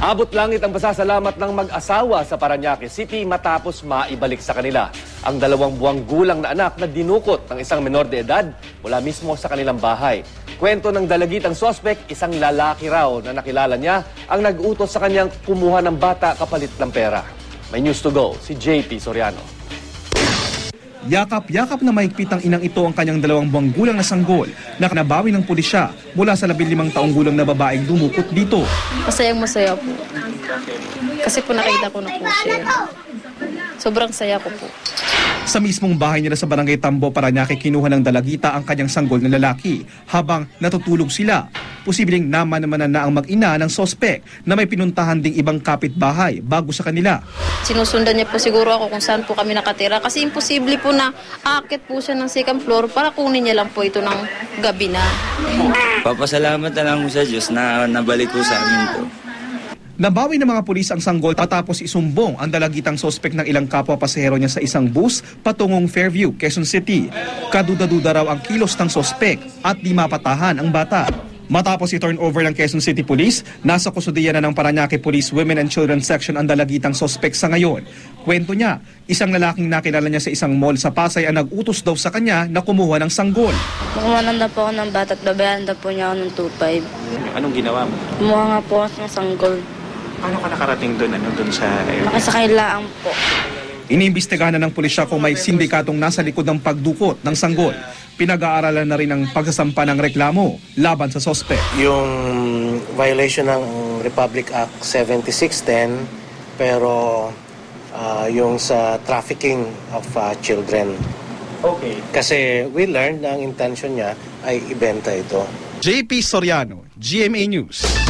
Abot langit ang pasasalamat ng mag-asawa sa Parañaque City matapos maibalik sa kanila ang 2 buwang gulang na anak na dinukot ng isang menor de edad mula mismo sa kanilang bahay. Kwento ng dalagitang sospek, isang lalaki raw na nakilala niya ang nag-utos sa kanyang kumuha ng bata kapalit ng pera. May news to go, si JP Soriano. Yakap-yakap na mahigpit ang inang ito ang kanyang 2 buwang gulang na sanggol na nabawi ng pulisya mula sa 15 taong gulang na babaeng dumukot dito. Masayang-masaya po. Kasi po nakita ko na po siya. Sobrang saya ko po. Sa mismong bahay nila sa Barangay Tambo, Parañaque, kinuha ng dalagita ang kanyang sanggol na lalaki habang natutulog sila. Posibleng naman na ang mag-ina ng sospek na may pinuntahan ding ibang kapitbahay bago sa kanila. Sinusundan niya po siguro ako kung saan po kami nakatira kasi imposible po na aakit po siya ng second floor para kunin niya lang po ito ng gabi na. Papasalamat na lang sa Diyos na nabalik ko sa amin to. Nabawi ng mga pulis ang sanggol tapos isumbong ang dalagitang sospek ng ilang kapwa pasahero niya sa isang bus patungong Fairview, Quezon City. Kaduda-duda raw ang kilos ng sospek at di mapatahan ang bata. Matapos i-turnover ng Quezon City Police, nasa kustudiya na ng Parañaque Police Women and Children Section ang dalagitang sospek sa ngayon. Kwento niya, isang lalaking nakilala niya sa isang mall sa Pasay ang nag-utos daw sa kanya na kumuha ng sanggol. Kumuha na po ako ng bata at babayaran na po niya ako ng 2.5. Anong ginawa mo? Kumuha nga po ako ng sanggol. Paano ka nakarating doon? Doon sa area? Nakasakay laang po. Iniimbestigahan na ng pulisya kung may sindikatong nasa likod ng pagdukot ng sanggol. Pinag-aaralan na rin ang pagsasampa ng reklamo laban sa sospek. Yung violation ng Republic Act 7610 pero yung sa trafficking of children. Okay. Kasi we learned na ang intention niya ay ibenta ito. JP Soriano, GMA News.